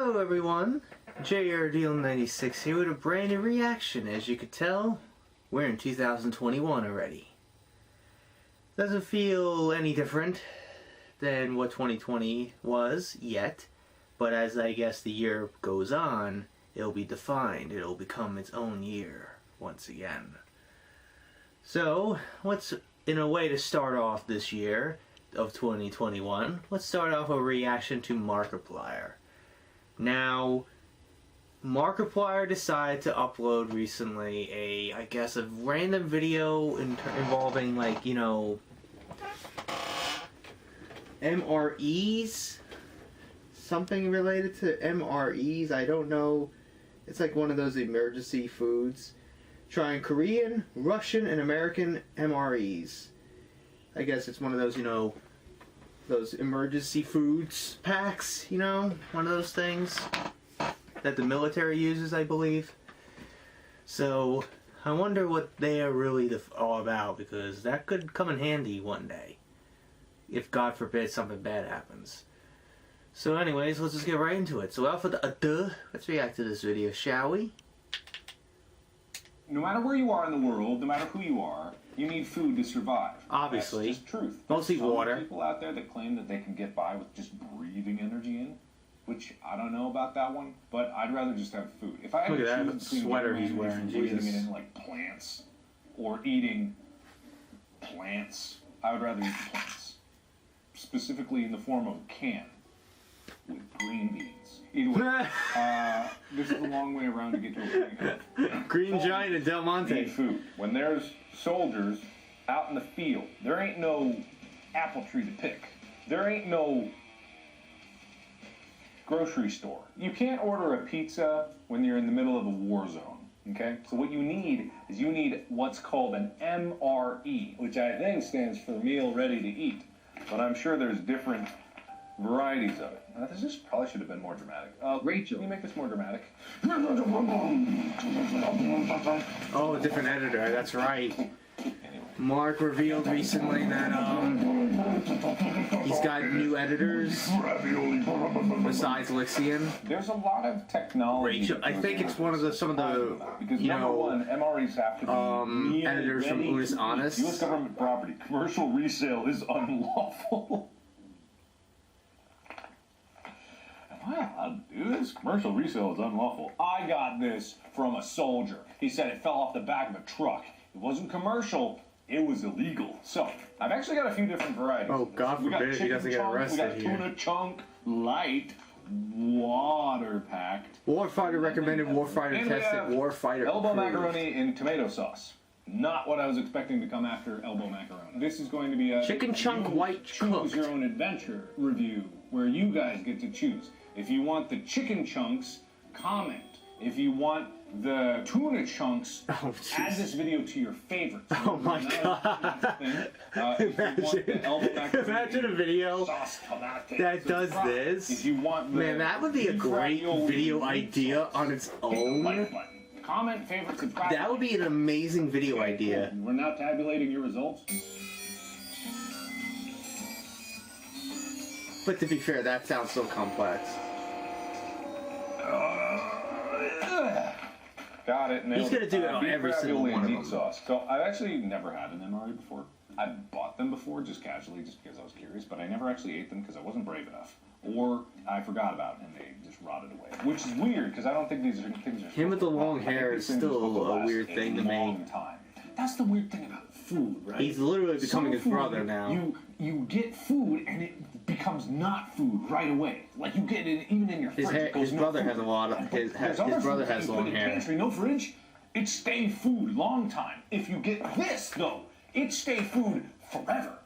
Hello everyone, JRDeal96 here with a brand new reaction. As you could tell, we're in 2021 already. Doesn't feel any different than what 2020 was yet, but as I guess the year goes on, it'll be defined, it'll become its own year once again. So, what's in a way to start off this year of 2021, let's start off a reaction to Markiplier. Now, Markiplier decided to upload recently I guess a random video involving, like, you know, MREs? Something related to MREs, I don't know. It's like one of those emergency foods. Trying Korean, Russian, and American MREs. I guess it's one of those, you know, those emergency foods packs, you know, one of those things that the military uses, I believe. So, I wonder what they are really all about, because that could come in handy one day, if God forbid something bad happens. So anyways, let's just get right into it. So without further ado, let's react to this video, shall we? No matter where you are in the world, no matter who you are, you need food to survive. Obviously. That's just truth. Mostly There's water. Some people out there that claim that they can get by with just breathing energy in, which I don't know about that one, but I'd rather just have food. If I had Look to at choose that between sweater getting he's energy wearing, from breathing Jesus. it in like plants or eating plants, I would rather eat plants. Specifically in the form of a can with green beans. Either way, this is a long way around to get to a point. Green Giant and Del Monte. Need food. When there's soldiers out in the field, there ain't no apple tree to pick. There ain't no grocery store. You can't order a pizza when you're in the middle of a war zone, okay? So what you need is you need what's called an MRE, which I think stands for meal ready to eat. But I'm sure there's different varieties of it. This probably should have been more dramatic. Rachel, can you make this more dramatic? Oh, a different editor, that's right. Anyway. Mark revealed recently that he's got new editors besides Lixian. There's a lot of technology. Rachel, I think it's one of the because you number know, one, MREs have to be editors from Unis Honest. U.S. government property. Commercial resale is unlawful. Am I allowed to do this? Commercial resale is unlawful. I got this from a soldier. He said it fell off the back of a truck. It wasn't commercial. It was illegal. So, I've actually got a few different varieties. Oh, God forbid he doesn't get arrested here. We got tuna chunk, light, water packed. Warfighter recommended, warfighter tested, warfighter elbow approved. macaroni in tomato sauce. Not what I was expecting to come after elbow macaroni. This is going to be a chicken chunk white choose your own adventure review, where you guys get to choose. If you want the chicken chunks, comment. If you want the tuna chunks, add this video to your favorites. Oh my God. Imagine a video that does this. If you want man, that would be a great video idea on its own. Comment, favorite, subscribe. That would be an amazing video idea. We're now tabulating your results. But to be fair, that sounds so complex. Got it. He's gonna do it on every single one of them. Sauce. So I've actually never had an MRE before. I bought them before just casually, just because I was curious, but I never actually ate them because I wasn't brave enough, or I forgot about it and they just rotted away. Which is weird because I don't think these things are. Him with the long hair is still a weird thing to me. That's the weird thing about food, right? He's literally becoming his brother now. You get food and it becomes not food right away. Like you get it even in your fridge. His brother has a lot of his brother has long hair. Pantry, no fridge. It stay food long time. If you get this though, it stay food forever.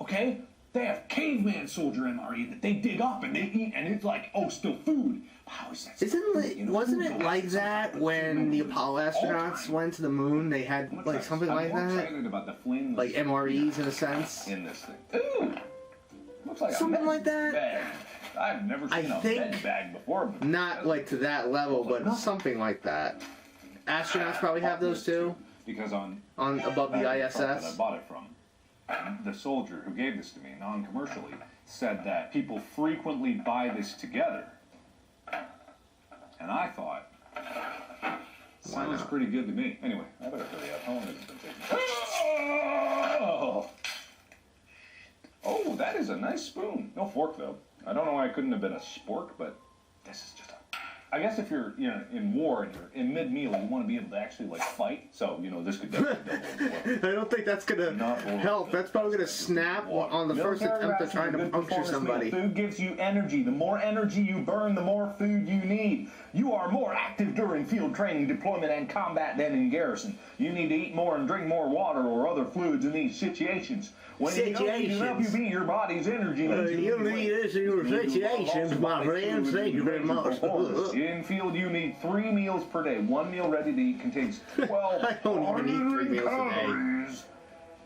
Okay? They have caveman soldier MRE that they dig up and they eat, and it's like, oh, still food. How is that? Wasn't it like that when the Apollo astronauts went to the moon? They had like something like that, like MREs in a sense. In this thing, ooh, looks like something like that. Bag. I've never seen a med bag before. Not like to that level, but something like that. Astronauts probably have those too. Because on above the ISS. That I bought it from. The soldier who gave this to me, non-commercially, said that people frequently buy this together And I thought, sounds pretty good to me. Anyway, I better hurry up. How long has it been taking? Oh, that is a nice spoon. No fork, though. I don't know why it couldn't have been a spork, but this is just a... I guess if you're, in war and you're in mid-meal, you want to be able to actually, like, fight. So, this could definitely double. I don't think that's going to help. That's probably going to snap on the first attempt of trying to puncture somebody. Food gives you energy. The more energy you burn, the more food you need. You are more active during field training, deployment, and combat than in garrison. You need to eat more and drink more water or other fluids in these situations. When you don't eat enough, you beat your body's energy. You need this in your situations, my friends. Thank you very much. In field, you need 3 meals per day. 1 meal ready to eat contains 12 I don't even eat 3 meals calories. A day.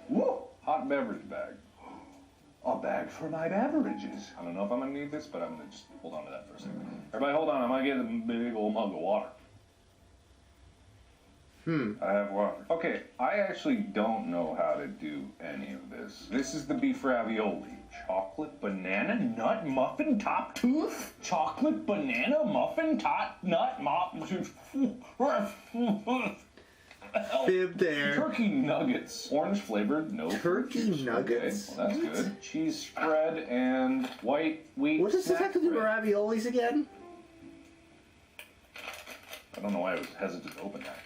Woo! Hot beverage bag. A bag for my beverages. I don't know if I'm gonna need this, but I'm gonna just hold on to that for a second. Everybody hold on, I'm gonna get a big old mug of water. I have water. Okay, I actually don't know how to do any of this. This is the beef ravioli. Chocolate banana nut muffin top tooth? Chocolate banana muffin top nut muffin. Fib there. Turkey nuggets. Orange flavored, no Turkey nuggets? Okay, well, that's good. Cheese spread and white wheat. What does this have to do with raviolis again? I don't know why I was hesitant to open that.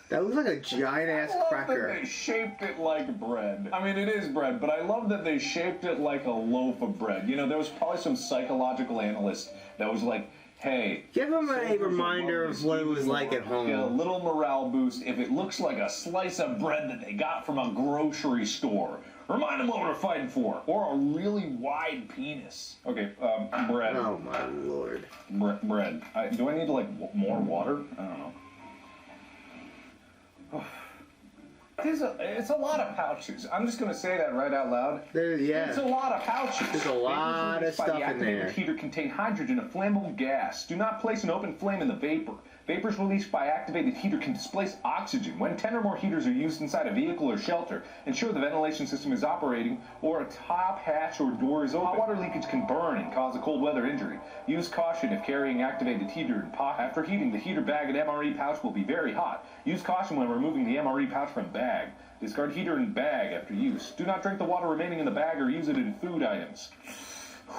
That looks like a giant-ass cracker. That they shaped it like bread. I mean, it is bread, but I love that they shaped it like a loaf of bread. There was probably some psychological analyst that was like, hey... Give them a reminder of what it was like at home. Get a little morale boost if it looks like a slice of bread that they got from a grocery store. Remind them what we're fighting for. Or a really wide penis. Okay, bread. Oh, my lord. Bread. Do I need, more water? I don't know. It's a lot of pouches. I'm just going to say that right out loud. It's a lot of pouches. There's a lot of stuff in there. The heater contain hydrogen, a flammable gas. Do not place an open flame in the vapor. Vapors released by activated heater can displace oxygen. When 10 or more heaters are used inside a vehicle or shelter, ensure the ventilation system is operating or a top hatch or door is open. Hot water leakage can burn and cause a cold weather injury. Use caution if carrying activated heater in pot. After heating, the heater bag and MRE pouch will be very hot. Use caution when removing the MRE pouch from bag. Discard heater and bag after use. Do not drink the water remaining in the bag or use it in food items.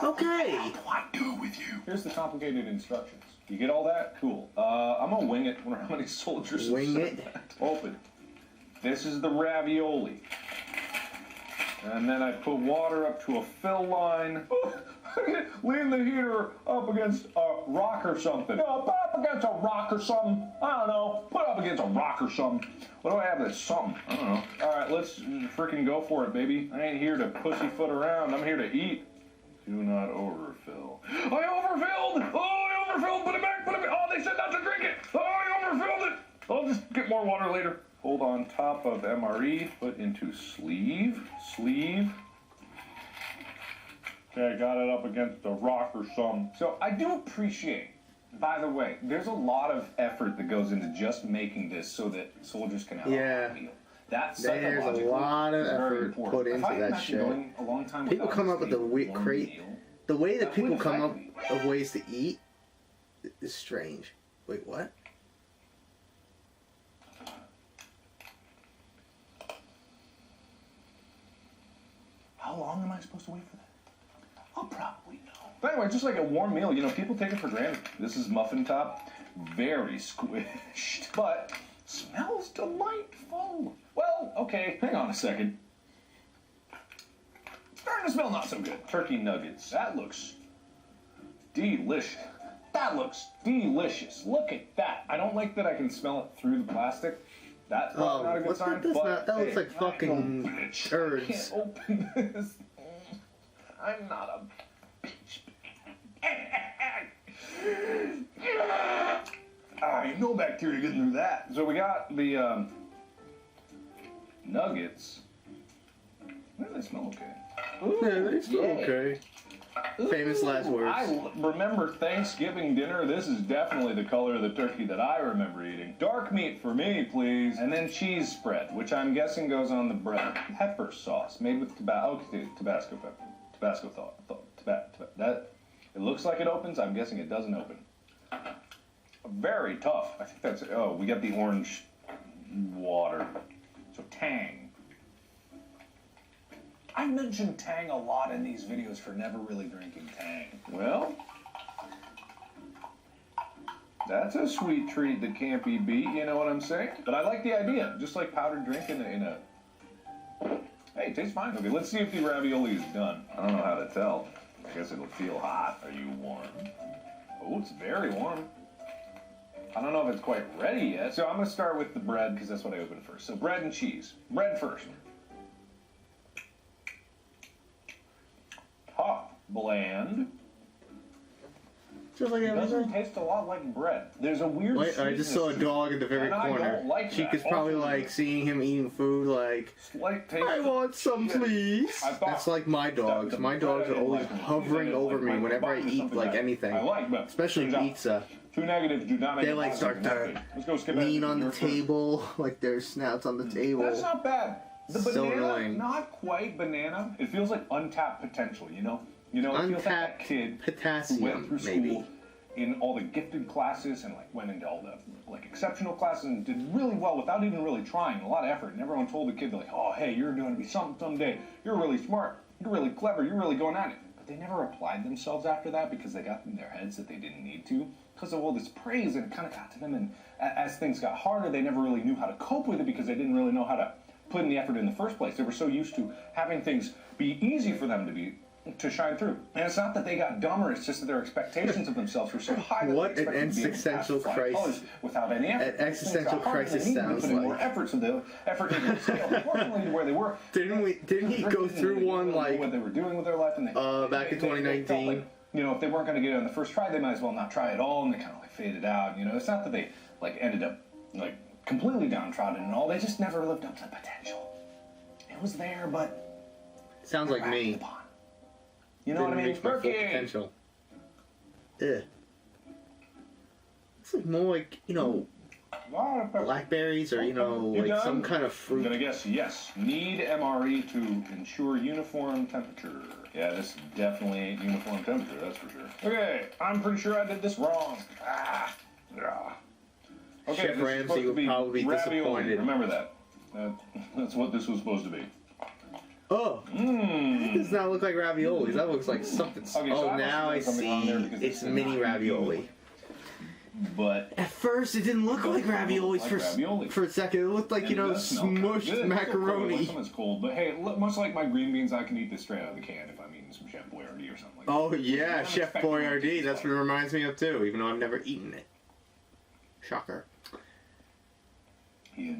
Okay. What do I do with you? Here's the complicated instructions. You get all that? Cool. I'm gonna wing it. I wonder how many soldiers wing it. Open. This is the ravioli. And then I put water up to a fill line. Lean the heater up against a rock or something. Up against a rock or something. I don't know. Put up against a rock or something. What do I have that's something? I don't know. Alright, let's freaking go for it, baby. I ain't here to pussyfoot around. I'm here to eat. Do not overfill. I overfilled! Oh, I overfilled! Put it back! Put it back! Oh, they said not to drink it! Oh, I overfilled it! I'll just get more water later. Hold on top of MRE. Put into sleeve. Sleeve. Okay, I got it up against a rock or something. So I do appreciate, by the way, there's a lot of effort that goes into just making this so that soldiers can have a meal. That's there's a lot of effort put into that shit. People come up with the the way that people come up with ways to eat is strange. Wait, what? How long am I supposed to wait for that? I'll probably know. But anyway, just like a warm meal, people take it for granted. This is muffin top, very squished, but smells delightful. Well, okay, hang on a second. Starting to smell not so good. Turkey nuggets. That looks delicious. That looks delicious. Look at that. I don't like that I can smell it through the plastic. That's probably not a good sign. That looks like fucking turds. I can't open this. I'm not a bitch. No bacteria getting through that. So we got the nuggets. Well, they smell okay. Ooh, yeah, they smell okay. Famous last words. I remember Thanksgiving dinner. This is definitely the color of the turkey that I remember eating. Dark meat for me, please. And then cheese spread, which I'm guessing goes on the bread. Pepper sauce made with Tabasco pepper. Tabasco that. It looks like it opens. I'm guessing it doesn't open. Very tough. I think that's, oh, we got the orange water. So Tang. I mentioned Tang a lot in these videos for never really drinking Tang. Well, that's a sweet treat that can't be beat, you know what I'm saying? But I like the idea, just like powdered drink in a... Hey, it tastes fine. Okay, let's see if the ravioli is done. I don't know how to tell. I guess it'll feel hot. Are you warm? Oh, it's very warm. I don't know if it's quite ready yet. So I'm going to start with the bread because that's what I opened first. So bread and cheese. Bread first. Tough. Bland. Just like It doesn't everything. taste a lot like bread. There's a weird Wait, I sweetness just saw a to dog it, in the very and I corner. don't like She that. could probably Also, like seeing him eating food like, slight taste I of want some shit. please. I thought That's like my dogs. the My bread dogs I are didn't always like, and the hovering cheese I didn't over like, me my whenever I button is eat something like that anything. I like, but Especially turns out pizza. Two negatives do not make They a like positive. start to Let's go skip lean ahead on to the your first. table, like their snouts on the table. That's not bad. The So banana, annoying. not quite banana. It feels like untapped potential, you know? You know, it feels like that Untapped kid who went potassium, through school maybe. in all the gifted classes and like went into all the like exceptional classes and did really well without even really trying, a lot of effort. And everyone told the kid like, oh hey, you're going to be something someday. You're really smart. You're really clever. You're really going at it. But they never applied themselves after that because they got in their heads that they didn't need to because of all this praise, and it kind of got to them. And as things got harder, they never really knew how to cope with it because they didn't really know how to put in the effort in the first place. They were so used to having things be easy for them to shine through. And it's not that they got dumber, it's just that their expectations of themselves were so high that What they an expected to be able to existential pass fly crisis. colors without any effort. An existential crisis sounds Put in more like. effort, so the effort didn't scale proportionally to where they were. Didn't he go through one like what they were doing with their life, and back in they felt 2019? like, you know, if they weren't going to get it on the first try, they might as well not try at all, and they kind of like faded out. You know, it's not that they like ended up like completely downtrodden and all. They just never lived up to the potential. It was there, but Sounds like never acted me. upon. You know what I Didn't mean? reach my full Turkey. potential. Ugh. It's like more like, you know, blackberries or, you know, You like done? some kind of I'm fruit. gonna guess yes. Need MRE to ensure uniform temperature. Yeah, this definitely ain't uniform temperature, that's for sure. Okay, I'm pretty sure I did this wrong. Okay, Chef this is Ramsay supposed to would be probably be ravioli. disappointed. Remember that. That's what this was supposed to be. Oh, that does not look like raviolis. That looks like something. Okay, so Oh, I now I must have done something wrong there see. because It's it's mini not ravioli. But At first, it didn't look like raviolis like for ravioli. for a second. It looked like, and you know, it does smell good. smushed Good. It's still macaroni. cold. Something's cold, but hey, much like my green beans, I can eat this straight out of the can if I'm eating some Chef Boyardee or something like that. Oh yeah, Don't Chef expect me to Boyardee. taste That's what it reminds me of too. Even though I've never eaten it. Shocker. You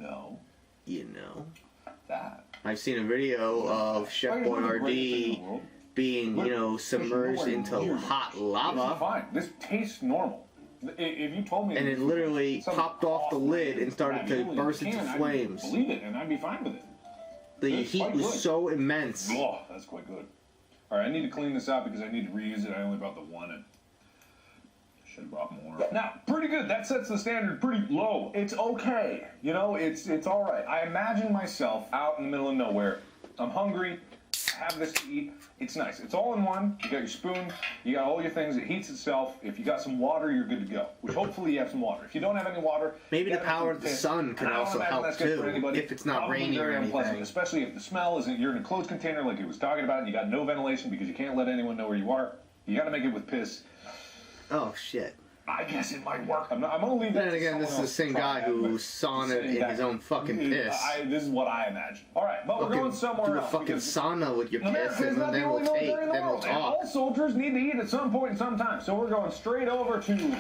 know that. I've seen a video of Chef Boyardee being, you know, submerged into hot This is lava, fine. This tastes normal. If you told me, and it literally some popped off the lid and started to ravioli in burst a can, into I'd flames. believe it, and I'd be fine with it. The It's heat quite was good. so immense. Oh, that's quite good. All right, I need to clean this out because I need to reuse it. I only brought the one, and should have brought more. Now, pretty good. That sets the standard pretty low. It's okay. You know, it's all right. I imagine myself out in the middle of nowhere. I'm hungry. I have this to eat. It's nice. It's all in one. You got your spoon. You got all your things. It heats itself. If you got some water, you're good to go. Which hopefully you have some water. If you don't have any water, Maybe you the gotta make power some of the piss. sun can And I don't also imagine help that's good for too, anybody. if it's not Probably raining or very unpleasant, anything. especially if the smell isn't. You're in a closed container like he was talking about, and you got no ventilation because you can't let anyone know where you are. You got to make it with piss. Oh shit. I guess it might work. I'm gonna leave that. Then to again, this is someone the same else to try guy that, who but saunaed sitting in back- his own fucking piss. This is what I imagine. All right, but we're going somewhere do a else. fucking because sauna with your piss, America is and not the then we'll only military take, in the then we'll world, and talk. all soldiers need to eat at some point in some time. So we're going straight over to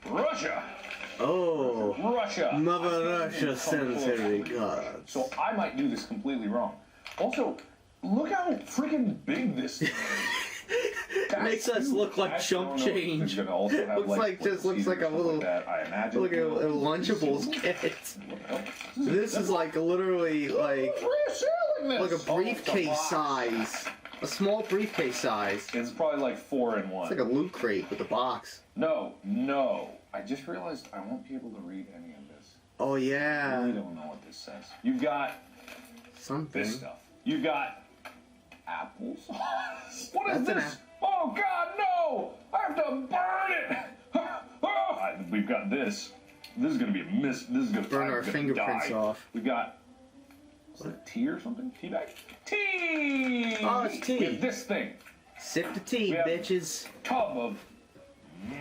Russia. Oh, Russia. Mother Russia sends her regards. So I might do this completely wrong. Also, look how freaking big this is. Makes us look like chump change. Looks looks like a little- I imagine. Look at a Lunchables kit. This is like literally like a briefcase size. A small briefcase size. It's probably like 4 in 1. It's like a loot crate with a box. No. I just realized I won't be able to read any of this. Oh I yeah. really don't know what this says. You've got Something. this stuff. You've got applesauce. What is That's an this? Oh God, no! I have to burn it. got this. This is gonna be a miss. This is gonna burn our fingerprints off. We got. Is that tea or something? Tea bag? Tea! Oh, it's tea. We have this thing. Sip the tea, bitches. Tub of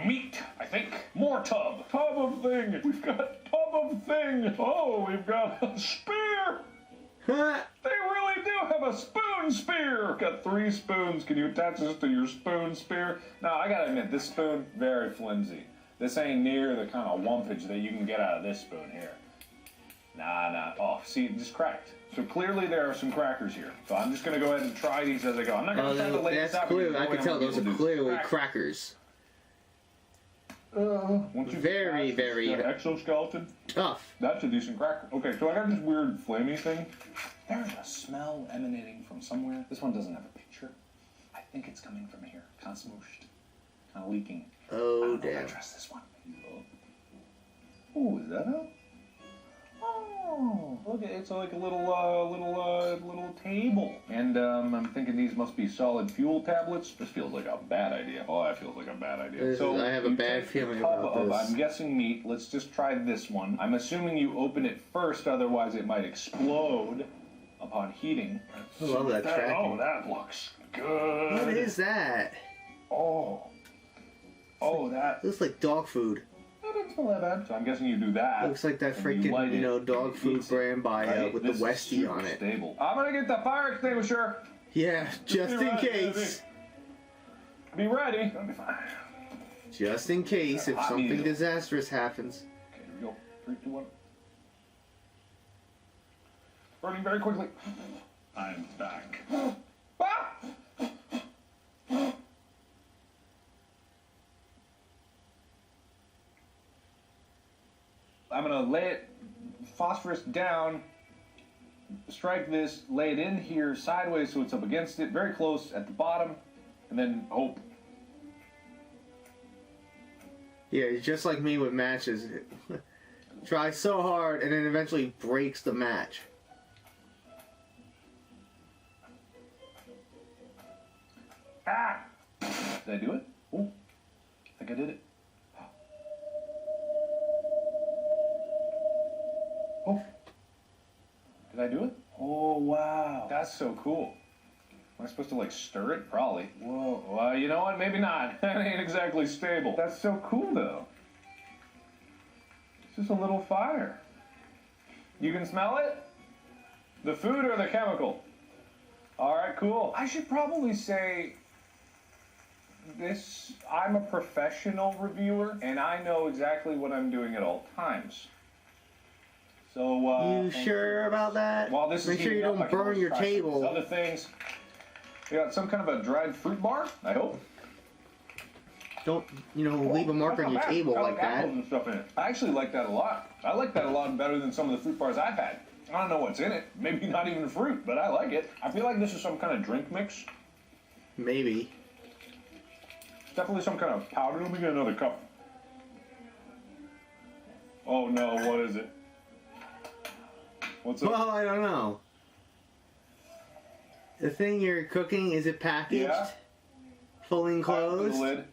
meat, I think. More tub. Tub of thing. We've got tub of thing. Oh, we've got a spear. They really do have a spoon spear. Got 3 spoons. Can you attach this to your spoon spear? Now, I gotta admit, this spoon, very flimsy. This ain't near the kind of wumpage that you can get out of this spoon here. Nah. Oh, see, it just cracked. So clearly there are some crackers here. So I'm just gonna go ahead and try these as I go. I'm not gonna try to lay this out. That's clear. I can tell those are clearly crackers. Very, very exoskeleton. Tough. That's a decent cracker. Okay, so I got this weird flamey thing. There's a smell emanating from somewhere. This one doesn't have a picture. I think it's coming from here. Kind of smooshed. Kind of leaking. Oh, I don't know if I trust this one. Oh, is that up? Oh, look, it's like a little table. And I'm thinking these must be solid fuel tablets. This feels like a bad idea. Oh, that feels like a bad idea. I have a bad feeling about this. I'm guessing meat. Let's just try this one. I'm assuming you open it first, otherwise it might explode upon heating. I love that tracking. Oh, that looks good. What is that? Oh, that looks like dog food. That doesn't smell that bad. So I'm guessing you do that. Looks like that freaking, dog food brand by with the Westie on it. Stable. I'm gonna get the fire extinguisher. Yeah, just in case. Be ready. That'll be fine. Just in case if something disastrous happens. Okay, here we go. 3, 2, 1. Burning very quickly. I'm back. Ah! I'm gonna lay it phosphorus down, strike this, lay it in here sideways so it's up against it, very close at the bottom, and then hope. Yeah, it's just like me with matches. Try so hard and then eventually breaks the match. Ah! Did I do it? Oh, I think I did it. Oh. Did I do it? Oh, wow. That's so cool. Am I supposed to, like, stir it? Probably. Whoa. Well, you know what? Maybe not. That ain't exactly stable. That's so cool, though. It's just a little fire. You can smell it? The food or the chemical? All right, cool. I should probably say this. I'm a professional reviewer, and I know exactly what I'm doing at all times. So, you sure about that? While this Make sure you don't burn your table. Other things. We got some kind of a dried fruit bar, I hope. Don't, leave a mark on your table like that. And stuff in it. I actually like that a lot. I like that a lot better than some of the fruit bars I've had. I don't know what's in it. Maybe not even fruit, but I like it. I feel like this is some kind of drink mix. Maybe. It's definitely some kind of powder. Let me get another cup. Oh no, what is it? What's it? Well, I don't know. The thing you're cooking, is it packaged? Yeah. Fully enclosed? The lid.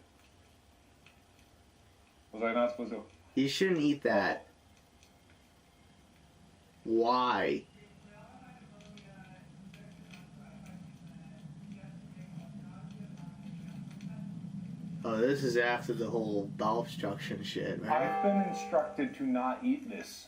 Was I not supposed to? You shouldn't eat that. Why? Oh, this is after the whole bowel obstruction shit, right? I've been instructed to not eat this.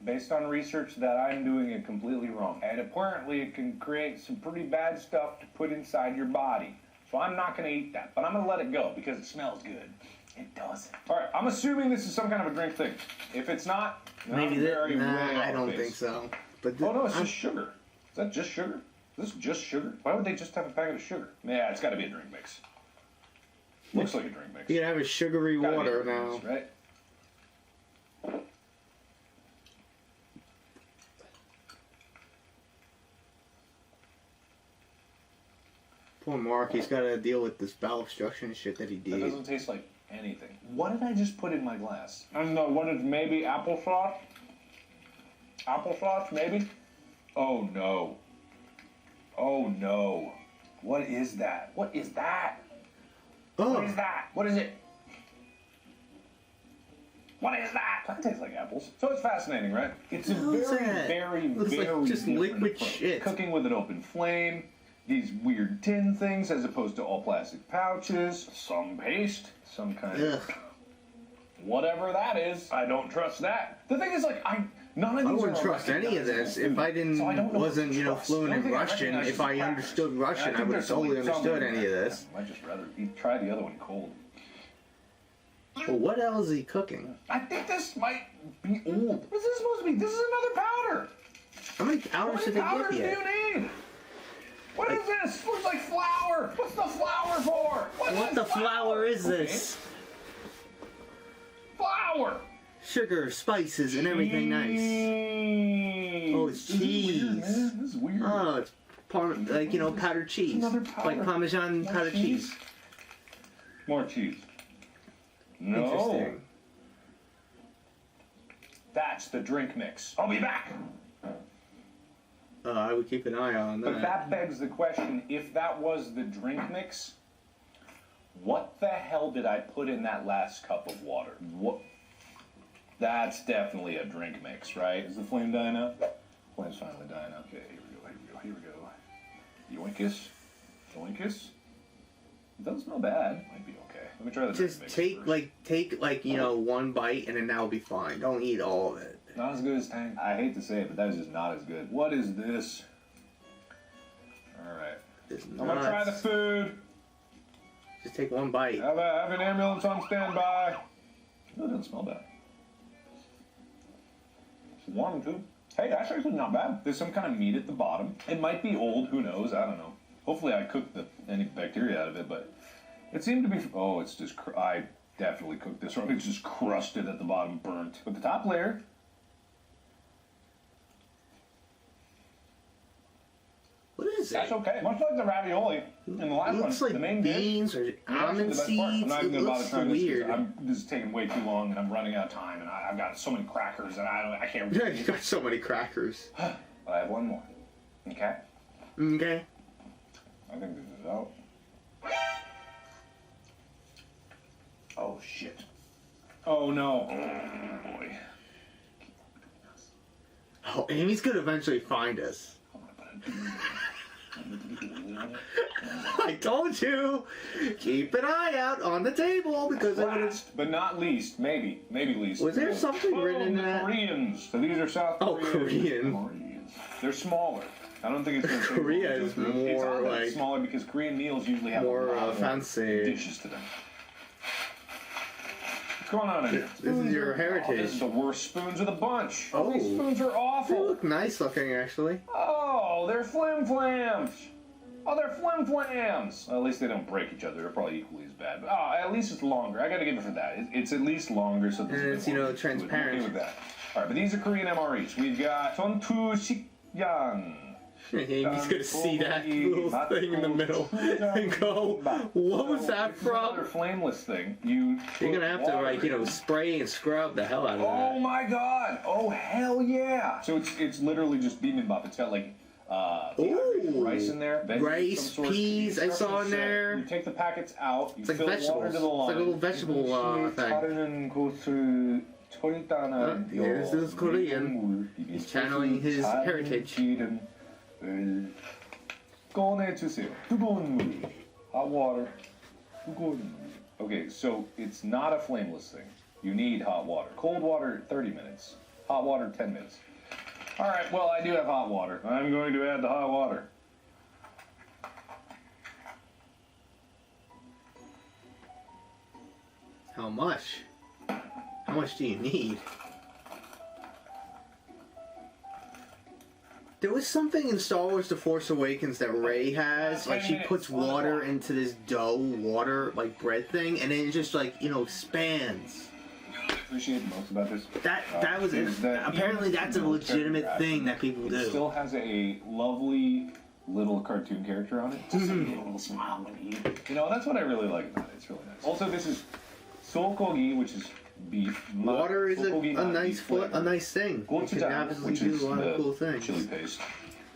Based on research that I'm doing it completely wrong. And apparently it can create some pretty bad stuff to put inside your body. So I'm not going to eat that. But I'm going to let it go because it smells good. It doesn't. Alright, I'm assuming this is some kind of a drink thing. If it's not, maybe I don't think so. But oh no, it's just sugar. Is that just sugar? Is this just sugar? Why would they just have a packet of sugar? Yeah, it's got to be a drink mix. Looks like a drink mix. You can have a sugary water now. Mix, right? Poor Mark, he's got to deal with this bowel obstruction shit that he did. That doesn't taste like anything. What did I just put in my glass? I don't know. What is maybe applesauce? Applesauce, maybe? Oh no. Oh no. What is that? What is that? Oh. What is that? What is it? What is that? That tastes like apples. So it's fascinating, right? It's a What's very, that? very, Looks very like just different liquid approach. shit. Cooking with an open flame, these weird tin things as opposed to all plastic pouches, some paste, some kind of whatever that is. I don't trust that. The thing is, like, none of these I wouldn't are trust any of this if I wasn't, you know, fluent in Russian. If I understood Russian, I would have totally understood any of this. I might just rather try the other one cold. Well, what else is he cooking? I think this might be old. What's this supposed to be? This is another powder. How many powders did they Powders give do yet? you need? What is this? Looks like flour. What's the flour for? What the flour is this? Flour. Sugar, spices, and everything nice. Oh, it's cheese. This is weird. Oh, it's like, you know, powdered cheese. Another powder. Like Parmesan More powdered cheese. More cheese. No. Interesting. That's the drink mix. I'll be back. I would keep an eye on But that. that begs the question, if that was the drink mix, what the hell did I put in that last cup of water? What? That's definitely a drink mix, right? Is the flame dying out? Flame's finally dying out. Okay, here we go. Yoinkus. Yoinkus. It doesn't smell bad. Might be okay. Let me try the Just drink mix take like, you know, one bite and then that'll be fine. Don't eat all of it. Not as good as Tang. I hate to say it, but that is just not as good. What is this? Alright. It's I'm gonna try the food. Just take one bite. Have an ambulance on standby. No, it doesn't smell bad. It's warm too. Hey, that's actually not bad. There's some kind of meat at the bottom. It might be old, who knows? I don't know. Hopefully I cooked any bacteria out of it, but it seemed to be, oh, it's just, I definitely cooked this wrong. It's just crusted at the bottom, burnt. But the top layer, What is that's it? okay. Much like the ravioli in the last It looks one, like the main dish. beans or almond seeds. I'm not even It gonna bother looks trying this weird. because this is taking way too long and I'm running out of time and I've got so many crackers and I can't. Yeah, you got so many crackers. But I have one more. Okay. Okay. I think this is out. Oh shit. Oh no. Oh boy. Oh, Amy's gonna eventually find us. I told you! Keep an eye out on the table because I'm gonna... Last but not least, maybe least. Was there something written in the that? Koreans. So these are South Korean. Oh, Korean. MREs. They're smaller. I don't think it's going to take Korea long to is go through. It's more odd that like- it's smaller because Korean meals usually have more, a lot fancy. dishes to them. What's going on in here? This is your Oh, heritage. this is the worst spoons of the bunch. Oh. These spoons are They awful. look nice looking, actually. Oh, they're flim flams. Oh, they're flim flams. Well, at least they don't break each other. They're probably equally as bad. But at least it's longer. I gotta give it for that. It's at least longer, so there's And a bit it's, you more know, meat to it. I'm transparent. okay with that. All right, but these are Korean MREs. We've got Sontu Sikyan. Amy's gonna see that little thing in the middle and go, what was that Another from? flameless thing. You're gonna have to, water like, you know, in. spray and scrub the hell out of Oh that. my god! Oh hell yeah! So it's literally just bibimbap. It's got like dehydrated Ooh. rice in there, veggies of Rice, some sort. peas, The I saw in instructions say there. You take the packets out. You It's like fill water vegetables. to the line. It's like a little vegetable thing. Yes, this is Korean. He's channeling his heritage. 꺼내주세요. 뜨거운 물. Hot water. 뜨거운 물. Okay, so it's not a flameless thing. You need hot water. Cold water, 30 minutes. Hot water, 10 minutes. All right, well, I do have hot water. I'm going to add the hot water. How much? How much do you need? There was something in Star Wars The Force Awakens that Rey has, like she puts water into this water, like bread thing, and then it just like, you know, expands. I appreciate most about this. That was is that apparently even that's a military legitimate ration, thing that people It do. still has a lovely little cartoon character on it. Just a little smile when you eat it. You know, that's what I really like about it. It's really nice. Also, this is sokogi, which is beef. Water is Sokogi, a not nice beef a nice thing. It can Gochujang, obviously which do is a lot of the cool things. chili paste.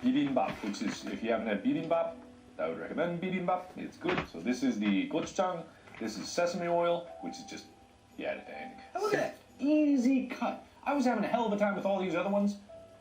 Bibimbap, which is, if you haven't had bibimbap, I would recommend bibimbap. It's good. So this is the gochujang. This is sesame oil, which is just, yeah, dang. Look at that. Easy cut. I was having a hell of a time with all these other ones.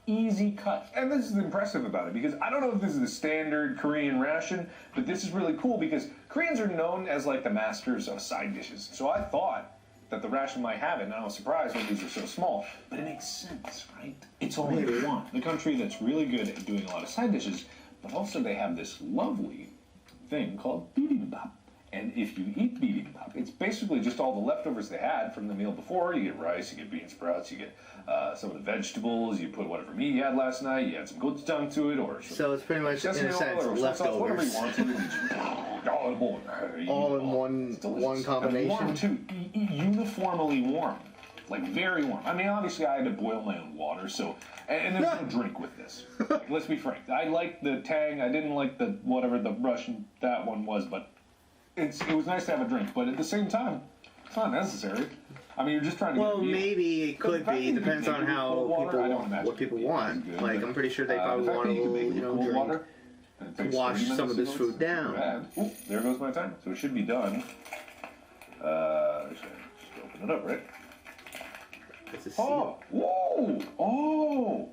Easy cut. And this is impressive about it, because I don't know if this is the standard Korean ration, but this is really cool because Koreans are known as like the masters of side dishes. So I thought that the ration might have it, and I was surprised when these are so small. But it makes sense, right? It's all they want. The country that's really good at doing a lot of side dishes, but also they have this lovely thing called bibimbap. And if you eat bibimbap, it's basically just all the leftovers they had from the meal before. You get rice, you get bean sprouts, you get some of the vegetables, you put whatever meat you had last night, you add some gochujang to it, or so it's pretty much, in a sense, leftovers. Whatever you want to, all in one combination. Warm too, uniformly warm, like very warm. I mean, obviously I had to boil my own water, so, and there's no drink with this. Like, let's be frank. I liked the tang, I didn't like the whatever the Russian that one was, but it was nice to have a drink, but at the same time, it's not necessary. I mean, you're just trying to Well, maybe it could be. Depends on how what people want. Good, like, I'm pretty sure they probably want a little, drink. Wash some of this food down. Ooh, there goes my time. So it should be done. Just open it up, right? Oh! Whoa! Oh!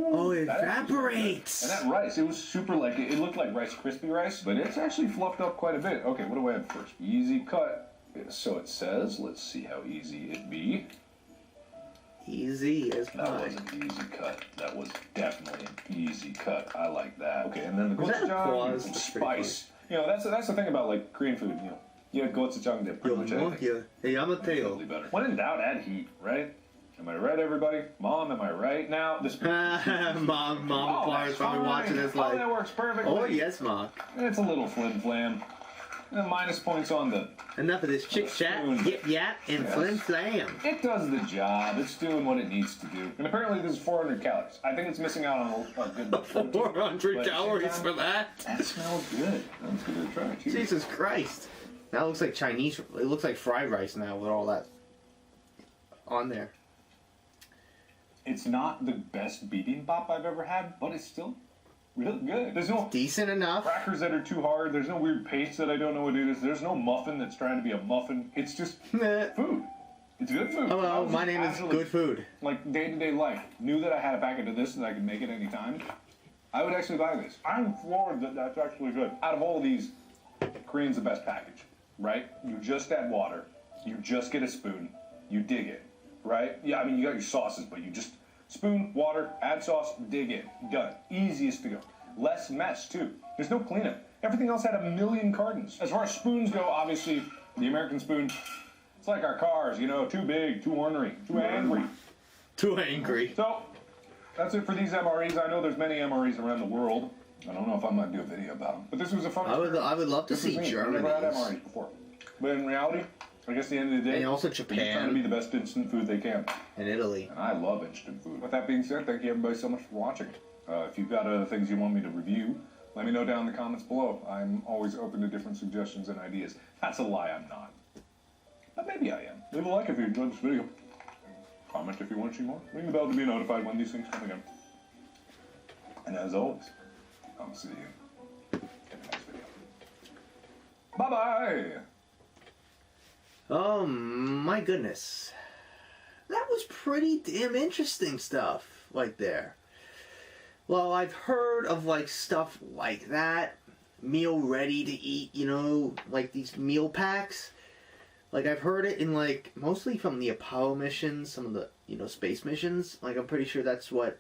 Oh, it evaporates! And that rice, it was super like, it looked like Rice Krispie rice, but it's actually fluffed up quite a bit. Okay, what do I have first? Easy cut. So it says, let's see how easy it be. Easy as pie. That was an easy cut. That was definitely an easy cut. I like that. Okay, and then the gochujang, some spice. You know, that's the thing about like Korean food, you know. Yeah, gochujang did pretty much anything. Totally better. When in doubt, add heat, right? Am I right, everybody? Mom, am I right? Now, this... Mom is probably watching this like... Oh, that works perfectly. Oh, yes, Mom. It's a little flim-flam. And minus points on the... Enough of this chit-chat, yip-yap, and flim-flam. It does the job. It's doing what it needs to do. And apparently this is 400 calories. I think it's missing out on a good... 400 calories for that? That smells good. Let's give it a try. Cheers. Jesus Christ. That looks like Chinese... It looks like fried rice now with all that on there. It's not the best bibimbap I've ever had, but it's still really good. There's no decent enough crackers that are too hard. There's no weird paste that I don't know what it is. There's no muffin that's trying to be a muffin. It's just food. It's good food. Hello, my name is Good Food. Like day-to-day life, knew that I had a packet of this and I could make it any time. I would actually buy this. I'm floored that that's actually good. Out of all of these, Korean's the best package, right? You just add water. You just get a spoon. You dig it, right? Yeah, I mean, you got your sauces, but you just spoon, water, add sauce, dig in. Done. Easiest to go. Less mess, too. There's no cleanup. Everything else had a million cartons. As far as spoons go, obviously, the American spoon, it's like our cars, you know, too big, too ornery, too angry. Too angry. So, that's it for these MREs. I know there's many MREs around the world. I don't know if I might do a video about them. But this was a fun experience. I would love to see Germany. I've never had MREs before. But in reality, I guess at the end of the day, and also they're just Japan. trying to be the best instant food they can. And Italy. And I love instant food. With that being said, thank you everybody so much for watching. If you've got other things you want me to review, let me know down in the comments below. I'm always open to different suggestions and ideas. That's a lie, I'm not. But maybe I am. Leave a like if you enjoyed this video. Comment if you want to see more. Ring the bell to be notified when these things come again. And as always, I'll see you in the next video. Bye-bye! Oh my goodness. That was pretty damn interesting stuff right there. Well, I've heard of like stuff like that. Meal ready to eat, you know, like these meal packs. Like I've heard it in like, mostly from the Apollo missions, some of the, you know, space missions. Like I'm pretty sure that's what,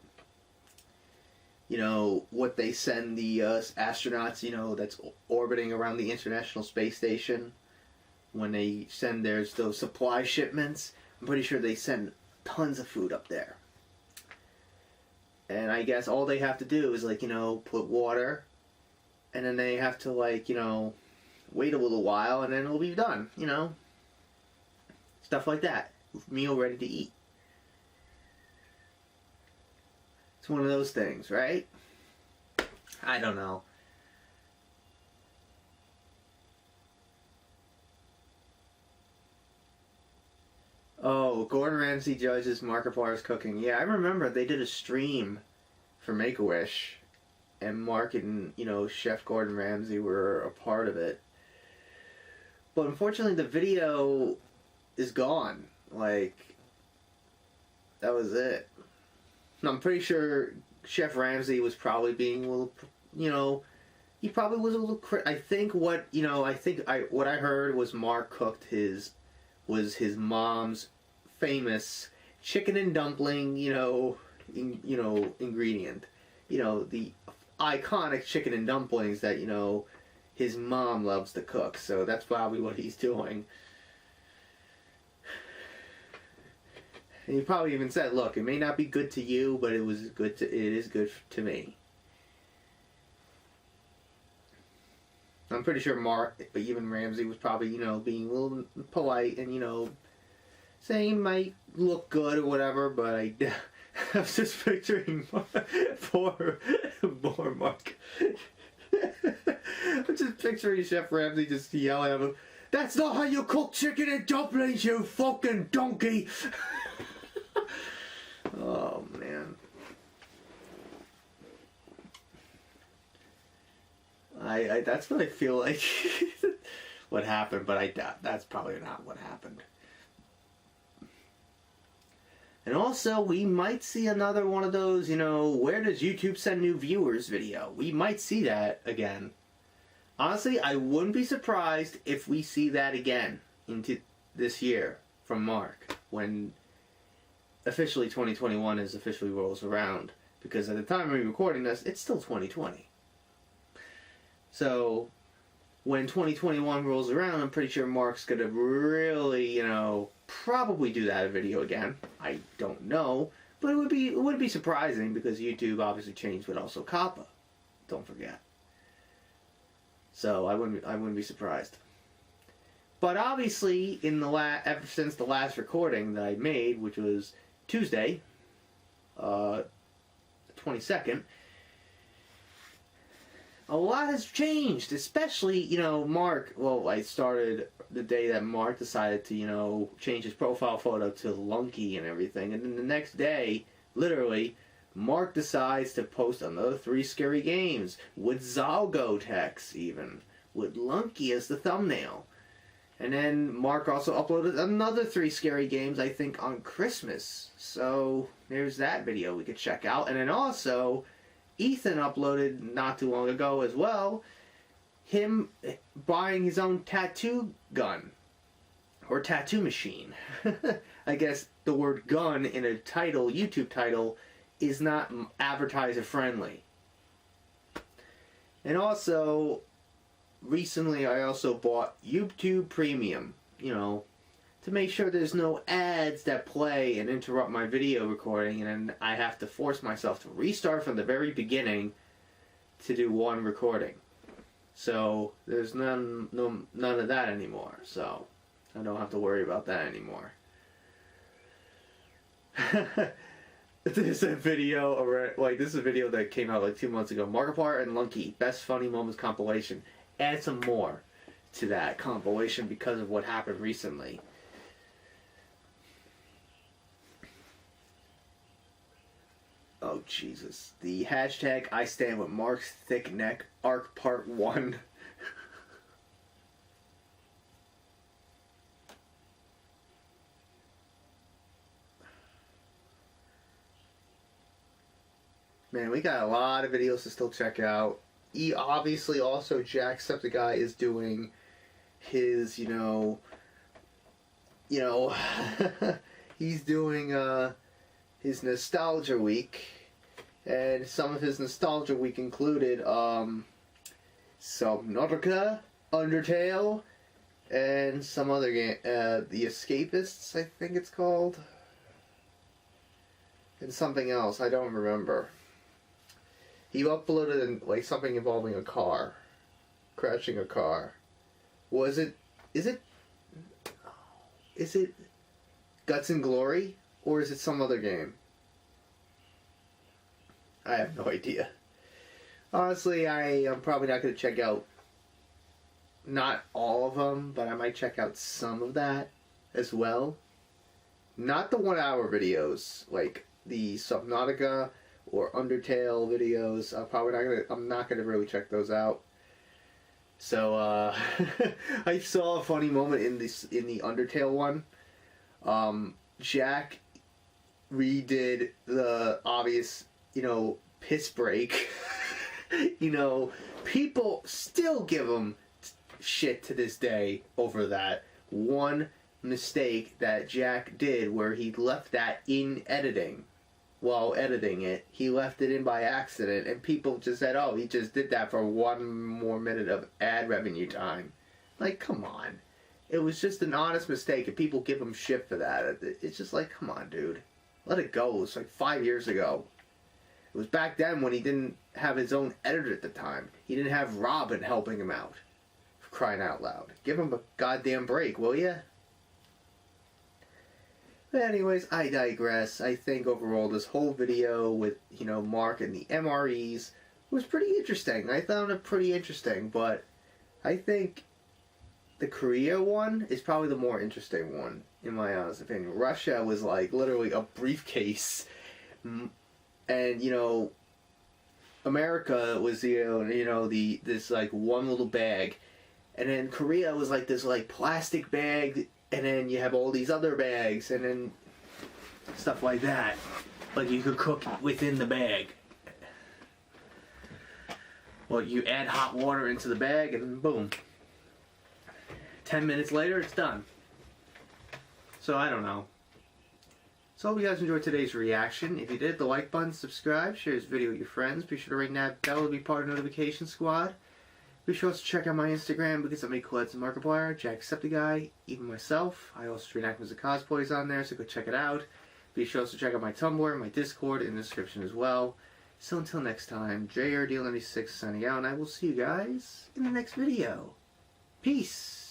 you know, what they send the astronauts, you know, that's orbiting around the International Space Station. When they send those supply shipments, I'm pretty sure they send tons of food up there. And I guess all they have to do is, like, you know, put water, and then they have to, like, you know, wait a little while, and then it'll be done, you know. Stuff like that. Meal ready to eat. It's one of those things, right? I don't know. Oh, Gordon Ramsay judges Markiplier's cooking. Yeah, I remember they did a stream for Make-A-Wish, and Mark and, you know, Chef Gordon Ramsay were a part of it. But unfortunately, the video is gone. Like, that was it. I'm pretty sure Chef Ramsay was probably being a little, you know, he probably was a little. I think what what I heard was Mark cooked his mom's famous chicken and dumpling, ingredient, the iconic chicken and dumplings that his mom loves to cook. So that's probably what he's doing. And he probably even said, "Look, it may not be good to you, but it is good to me." I'm pretty sure Mark, but even Ramsay was probably, being a little polite and, saying it might look good or whatever, but I was just picturing poor Mark. I'm just picturing Chef Ramsay just yelling at him, "That's not how you cook chicken and dumplings, you fucking donkey!" Oh, man. I that's what I feel like what happened, but I doubt that's probably not what happened. And also, we might see another one of those, where does YouTube send new viewers video? We might see that again. Honestly, I wouldn't be surprised if we see that again into this year from Mark, when officially 2021 is officially rolls around. Because at the time we're recording this, it's still 2020. So, when 2021 rolls around, I'm pretty sure Mark's going to really, probably do that video again. I don't know. But it would be surprising because YouTube obviously changed with also Kappa. Don't forget. So, I wouldn't be surprised. But obviously, ever since the last recording that I made, which was Tuesday, 22nd, a lot has changed, especially, Mark. Well, I started the day that Mark decided to, change his profile photo to Lunky and everything. And then the next day, literally, Mark decides to post another 3 scary games with Zalgo text, even, with Lunky as the thumbnail. And then Mark also uploaded another 3 scary games, I think, on Christmas. So, there's that video we could check out. And then also, Ethan uploaded not too long ago as well, him buying his own tattoo gun. Or tattoo machine. I guess the word gun in a title, YouTube title, is not advertiser friendly. And also, recently I also bought YouTube Premium, to make sure there's no ads that play and interrupt my video recording, and then I have to force myself to restart from the very beginning to do one recording. So there's none of that anymore. So I don't have to worry about that anymore. There's a video, this is a video that came out like 2 months ago. Markiplier and Lunky, Best Funny Moments compilation. Add some more to that compilation because of what happened recently. Oh, Jesus. The hashtag I stand with Mark's thick neck arc part 1. Man, we got a lot of videos to still check out. Obviously, also, Jacksepticeye is doing his, he's doing, his Nostalgia Week. And some of his Nostalgia Week included, Subnautica, Undertale, and some other game, The Escapists, I think it's called. And something else, I don't remember. He uploaded something involving a car. Crashing a car. Is it Guts and Glory? Or is it some other game? I have no idea. Honestly, I'm probably not going to check out not all of them, but I might check out some of that as well. Not the 1 hour videos, like the Subnautica or Undertale videos. I'm not gonna really check those out. So I saw a funny moment in the Undertale one. Jack redid the obvious, piss break. People still give him shit to this day over that one mistake that Jack did where he left that in editing. While editing it, he left it in by accident, and people just said, oh, he just did that for one more minute of ad revenue time. Like, come on. It was just an honest mistake, and people give him shit for that. It's just like, come on, dude. Let it go. It's like 5 years ago. It was back then when he didn't have his own editor at the time. He didn't have Robin helping him out. For crying out loud. Give him a goddamn break, will ya? But anyways, I digress. I think overall this whole video with, Mark and the MREs was pretty interesting. I found it pretty interesting, but I think the Korea one is probably the more interesting one, in my honest opinion. Russia was like literally a briefcase, and America was this like one little bag, and then Korea was like this like plastic bag, and then you have all these other bags, and then stuff like that. Like you could cook within the bag. Well, you add hot water into the bag, and boom. 10 minutes later, it's done. So, I don't know. So, I hope you guys enjoyed today's reaction. If you did, the like button, subscribe, share this video with your friends. Be sure to ring that bell to be part of the notification squad. Be sure to check out my Instagram because I make collabs with Markiplier, Jacksepticeye, even myself. I also stream actors and cosplays on there, so go check it out. Be sure to check out my Tumblr, my Discord in the description as well. So, until next time, JRDeal96 signing out, and I will see you guys in the next video. Peace!